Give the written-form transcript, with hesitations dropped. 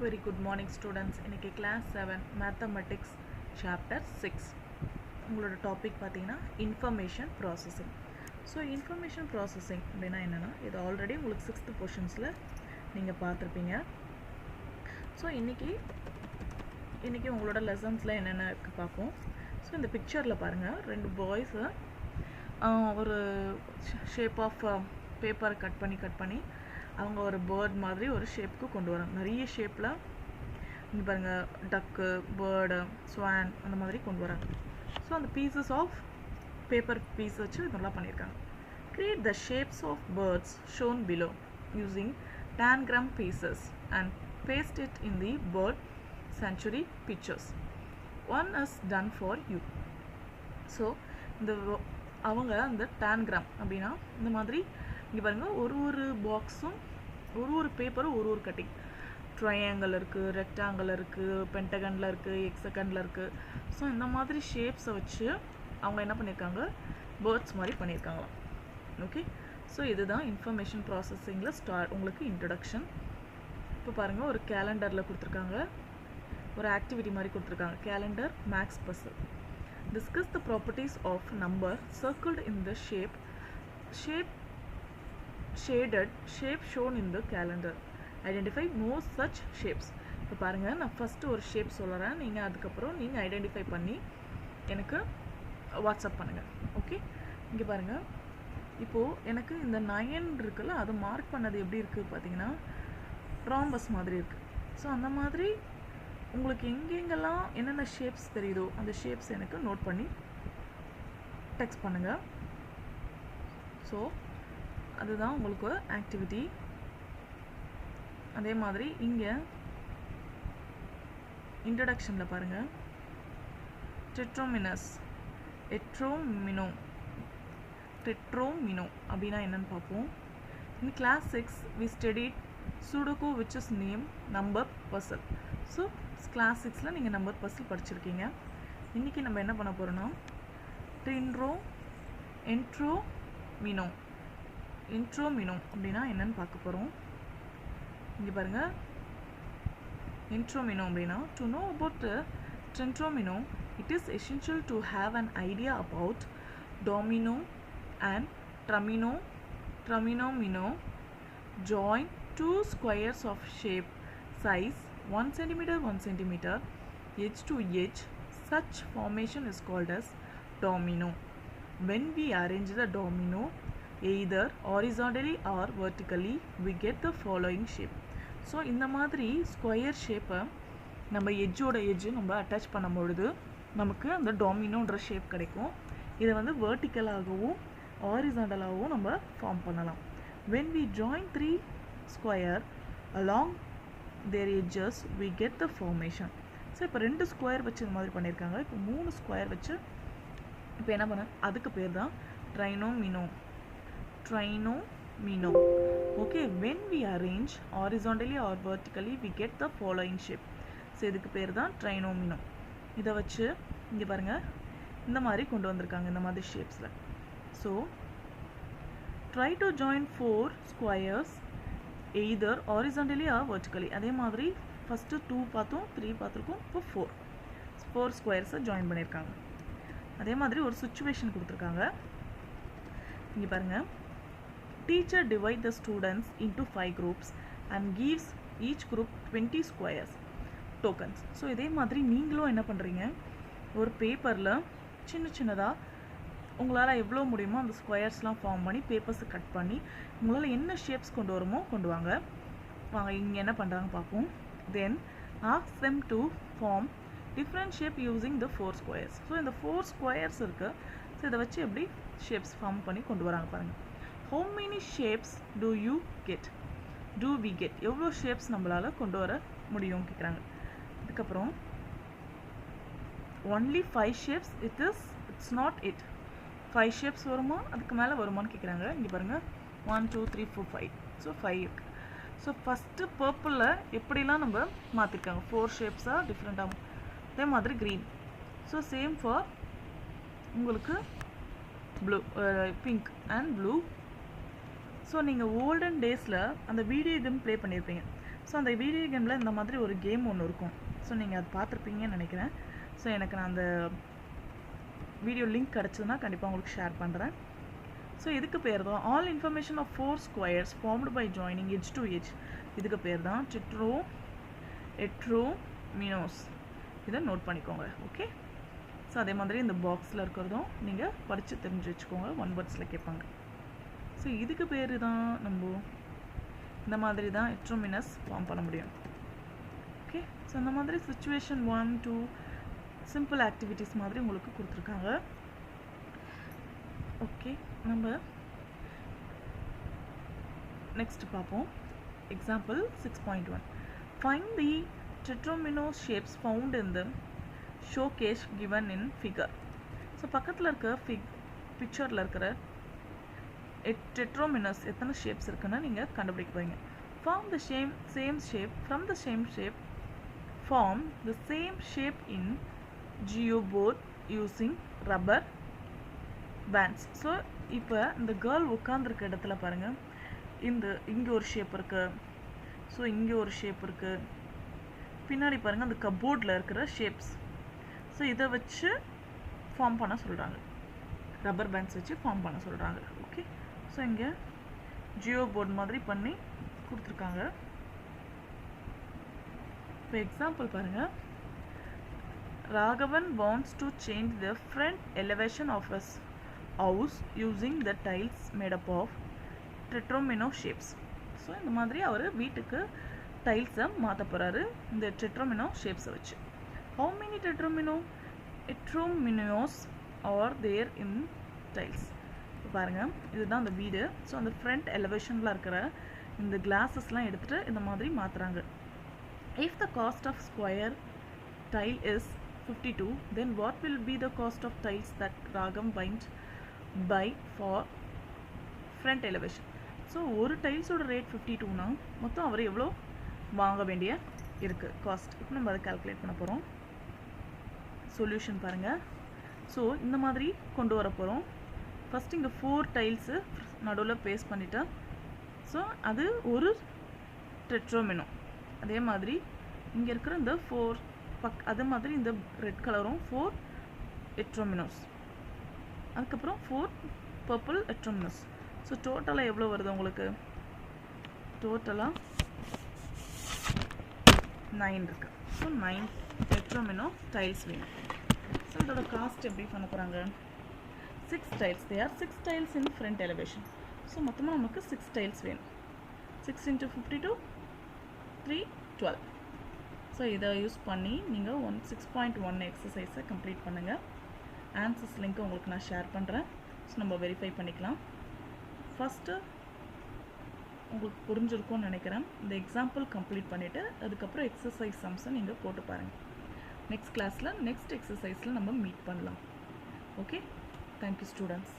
Very good morning students. இன்னைக்கு class 7 mathematics chapter 6 உங்களோட topic பார்த்தீங்கன்னா information processing. So information processing அப்படின்னா என்னென்னா இது ஆல்ரெடி உங்களுக்கு 6th போர்ஷன்ஸில் நீங்கள் பார்த்துருப்பீங்க. ஸோ இன்றைக்கி உங்களோட லெசன்ஸில் என்னென்ன இருக்குது பார்ப்போம். ஸோ இந்த பிக்சரில் பாருங்கள், ரெண்டு பாய்ஸு ஒரு ஷேப் ஆஃப் பேப்பரை கட் பண்ணி அவங்க ஒரு பேர்ட் மாதிரி ஒரு ஷேப்புக்கு கொண்டு வராங்க. நிறைய ஷேப்பில் இங்கே பாருங்கள், டக்கு, பேர்டு, ஸ்வான் அந்த மாதிரி கொண்டு வராங்க. ஸோ அந்த பீசஸ் ஆஃப் பேப்பர் பீஸ் வச்சு இதெல்லாம் பண்ணியிருக்காங்க. Create the shapes of birds shown below using tangram pieces and paste it in the bird sanctuary pictures. One is done for you. So இந்த அவங்க அந்த tangram அப்படின்னா இந்த மாதிரி இங்கே பாருங்கள், ஒரு பாக்ஸும் ஒரு பேப்பரும் ஒரு கட்டிங், ட்ரையாங்கிள் இருக்குது, ரெக்டாங்கிள் இருக்குது, பென்டகனில் இருக்குது, எக்ஸகனில் இருக்குது. ஸோ இந்த மாதிரி ஷேப்ஸை வச்சு அவங்க என்ன பண்ணியிருக்காங்க, பேர்ட்ஸ் மாதிரி பண்ணியிருக்காங்களாம். ஓகே, ஸோ இதுதான் இன்ஃபர்மேஷன் ப்ராசஸிங்கில் உங்களுக்கு இன்ட்ரடக்ஷன். இப்போ பாருங்கள், ஒரு கேலண்டரில் கொடுத்துருக்காங்க, ஒரு ஆக்டிவிட்டி மாதிரி கொடுத்துருக்காங்க. Calendar maths puzzle. Discuss the properties of number circled in the shaded shape shown in the calendar. Identify more such shapes. இப்போ பாருங்கள், நான் ஃபஸ்ட்டு ஒரு ஷேப் சொல்கிறேன், நீங்கள் அதுக்கப்புறம் நீங்கள் ஐடென்டிஃபை பண்ணி எனக்கு வாட்ஸ்அப் பண்ணுங்கள். ஓகே, இங்கே பாருங்கள், இப்போது எனக்கு இந்த 9 இருக்குல்ல, அது மார்க் பண்ணது எப்படி இருக்குது பார்த்தீங்கன்னா ராம்பஸ் மாதிரி இருக்குது. ஸோ அந்த மாதிரி உங்களுக்கு எங்கெங்கெல்லாம் என்னென்ன ஷேப்ஸ் தெரியுதோ அந்த ஷேப்ஸ் எனக்கு நோட் பண்ணி டெக்ஸ்ட் பண்ணுங்கள். ஸோ அதுதான் உங்களுக்கு ஆக்டிவிட்டி. அதே மாதிரி இங்கே இன்ட்ரடக்ஷனில் பாருங்கள், டெட்ரோமினோ அப்படின்னா என்னன்னு பார்ப்போம். In class 6 we studied sudoku which is name number puzzle. So class 6ல் நீங்கள் நம்பர் பசில் படிச்சிருக்கீங்க. இன்றைக்கி நம்ம என்ன பண்ண போகிறோன்னா இன்ட்ரோமினோ அப்படின்னா என்னன்னு பார்க்க போகிறோம். இங்கே பாருங்கள், இன்ட்ரோமினோ அப்படின்னா to know about tetromino it is essential to have an idea about domino and traminomino. Join two squares of shape size 1 cm, edge to edge. Such formation is called as domino. When we arrange the domino either horizontally or vertically we get the following shape. So இந்த மாதிரி square ஷேப்பை நம்ம எட்ஜோட edge நம்ம attach பண்ணும்பொழுது நமக்கு அந்த டொமினோன்ற shape கிடைக்கும். இதை வந்து வெர்டிக்கலாகவும் ஹாரிசாண்டலாகவும் நம்ம ஃபார்ம் பண்ணலாம். when we join 3 square along their edges we get the formation. So இப்போ 2 ஸ்கொயர் வச்சு இந்த மாதிரி பண்ணியிருக்காங்க. இப்போ 3 ஸ்கொயர் வச்சு இப்போ என்ன பண்ண, அதுக்கு பேர் தான் ட்ரைனோமினோ. Okay, when we arrange horizontally or vertically we get the following shape. So இதுக்கு பேர் தான் ட்ரைனோமினோ. இதை வச்சு இங்கே பாருங்கள், இந்த மாதிரி கொண்டு வந்திருக்காங்க, இந்த மாதிரி ஷேப்ஸில். So try to join 4 squares either horizontally or vertically. அதே மாதிரி ஃபஸ்ட்டு 2 பார்த்தோம், 3 பார்த்துருக்கோம், இப்போ 4 ஸ்கொயர்ஸை ஜாயின் பண்ணியிருக்காங்க. அதே மாதிரி ஒரு சுச்சுவேஷன் கொடுத்துருக்காங்க. இங்கே பாருங்கள், teacher divide the students into 5 groups and gives each group 20 squares tokens. So இதே மாதிரி நீங்களும் என்ன பண்ணுறீங்க, ஒரு பேப்பரில் சின்னதாக உங்களால் எவ்வளோ முடியுமோ அந்த ஸ்கொயர்ஸ்லாம் ஃபார்ம் பண்ணி பேப்பர்ஸை கட் பண்ணி உங்களால் என்ன ஷேப்ஸ் கொண்டு வருமோ கொண்டு வாங்க. இங்கே என்ன பண்ணுறாங்க பார்ப்போம். தென் ask them to form different shape using the 4 squares. So இந்த 4 ஸ்கொயர்ஸ் இருக்குது. ஸோ இதை வச்சு எப்படி ஷேப்ஸ் ஃபார்ம் பண்ணி கொண்டு வராங்க பாருங்கள். how many shapes do we get எவ்வளோ ஷேப்ஸ் நம்மளால் கொண்டு வர முடியும் கேட்குறாங்க. அதுக்கப்புறம் only 5 shapes it's not it. 5 shapes வருமா, அதுக்கு மேலே வருமானு கேட்குறாங்க. இங்கே பாருங்கள், 1 2 3 4 5. ஸோ 5 இருக்குது. ஸோ ஃபஸ்ட்டு பர்பிளில் எப்படிலாம் நம்ம மாற்றிருக்காங்க, 4 ஷேப்ஸாக டிஃப்ரெண்ட்டாக. அதே மாதிரி க்ரீன். ஸோ சேம் ஃபார் உங்களுக்கு blue, pink and blue. So நீங்கள் ஓல்டன் டேஸில் அந்த வீடியோ கேம் ப்ளே பண்ணியிருப்பீங்க. ஸோ அந்த வீடியோ கேமில் இந்த மாதிரி ஒரு கேம் ஒன்று இருக்கும். ஸோ நீங்கள் அது பார்த்துருப்பீங்கன்னு நினைக்கிறேன். ஸோ எனக்கு நான் அந்த வீடியோ லிங்க் கிடச்சதுன்னா கண்டிப்பாக உங்களுக்கு ஷேர் பண்ணுறேன். ஸோ இதுக்கு பேர் தான் all information of 4 squares formed by joining edge to edge. இதுக்கு பேர் தான் எட்ரோமினோஸ். இதை நோட் பண்ணிக்கோங்க. ஓகே. ஸோ அதே மாதிரி இந்த பாக்ஸில் இருக்கிறதும் நீங்கள் படித்து தெரிஞ்சு வச்சுக்கோங்க. 1 வேர்ட்ஸில் கேட்பாங்க. ஸோ இதுக்கு பேர் தான் நம்ம இந்த மாதிரி தான் எட்ரோமினஸ் ஃபார்ம் பண்ண முடியும். ஓகே. ஸோ இந்த மாதிரி சிச்சுவேஷன் 1, 2 சிம்பிள் ஆக்டிவிட்டீஸ் மாதிரி உங்களுக்கு கொடுத்துருக்காங்க. ஓகே, நம்ம நெக்ஸ்ட் பார்ப்போம். Example 6.1. Find the tetromino shapes found in the showcase given in figure. So பக்கத்தில் இருக்க பிக்சரில் இருக்கிற tetrominos எத்தனை ஷேப்ஸ் இருக்குன்னு நீங்கள் கண்டுபிடிக்க போறீங்க. Form the same shape from the same shape. Form the same shape in geoboard using rubber bands. So இப்போ இந்த கேர்ள் உட்காந்துருக்க இடத்துல பாருங்கள், இங்கே ஒரு ஷேப் இருக்குது. ஸோ இங்கே ஒரு ஷேப் இருக்குது. பின்னாடி பாருங்கள் அந்த கபோர்டில் இருக்கிற ஷேப்ஸ். ஸோ இதை வச்சு ஃபார்ம் பண்ண சொல்கிறாங்க. ரப்பர் பேண்ட்ஸ் வச்சு ஃபார்ம் பண்ண சொல்கிறாங்க. ஓகே. ஸோ இங்கே ஜியோ போர்ட் மாதிரி பண்ணி கொடுத்துருக்காங்க. இப்போ எக்ஸாம்பிள் பாருங்கள். Raghavan wants to change the front elevation of his house using the tiles made up of tetromino shapes. So இந்த மாதிரி அவர் வீட்டுக்கு டைல்ஸை மாற்ற போகிறாரு இந்த tetromino ஷேப்ஸை வச்சு. How many tetrominos are there in tiles? இப்போ பாருங்கள், இதுதான் அந்த வீடு. ஸோ அந்த ஃப்ரண்ட் எலிவேஷனில் இருக்கிற இந்த கிளாஸஸ்லாம் எடுத்துகிட்டு இந்த மாதிரி மாற்றுறாங்க. If the cost of square tile is 52, then what will be the cost of tiles that Ragam buy for front elevation? So ஒரு டைல்ஸோட ரேட் 52னா மொத்தம் அவர் எவ்வளோ வாங்க வேண்டிய இருக்குது காஸ்ட். இப்போ நம்ம அதை கால்குலேட் பண்ண போகிறோம். சொல்யூஷன் பாருங்கள். ஸோ இந்த மாதிரி கொண்டு வர போகிறோம். ஃபஸ்ட் இங்கே 4 டைல்ஸு நடுவில் பேஸ்ட் பண்ணிட்டேன். ஸோ அது ஒரு tetromino. அதே மாதிரி இங்கே இருக்கிற இந்த 4 அதே மாதிரி இந்த ரெட் கலரும் 4 tetrominos. அதுக்கப்புறம் 4 பர்பிள் tetrominos. ஸோ டோட்டலாக எவ்வளோ வருது உங்களுக்கு? டோட்டலாக 9 இருக்குது. ஸோ 9 tetromino டைல்ஸ் வேணும். ஸோ இதோட காஸ்ட் எப்படி பண்ண போகிறாங்க? 6 tiles. they are 6 tiles in front elevation. So மொத்தமாக நமக்கு 6 டைல்ஸ் வேணும். 6 × 52 312. ஸோ இதை யூஸ் பண்ணி நீங்கள் 6.1 எக்ஸசைஸை கம்ப்ளீட் பண்ணுங்கள். ஆன்சர்ஸ் லிங்க் உங்களுக்கு நான் ஷேர் பண்ணுறேன். ஸோ நம்ம வெரிஃபை பண்ணிக்கலாம். ஃபஸ்ட்டு உங்களுக்கு புரிஞ்சிருக்கும்னு நினைக்கிறேன். இந்த எக்ஸாம்பிள் கம்ப்ளீட் பண்ணிவிட்டு அதுக்கப்புறம் எக்ஸசைஸ் சம்ஸை நீங்கள் போட்டு பாருங்கள். நெக்ஸ்ட் கிளாஸில் நெக்ஸ்ட் எக்ஸசைஸில் நம்ம மீட் பண்ணலாம். ஓகே. Thank you students.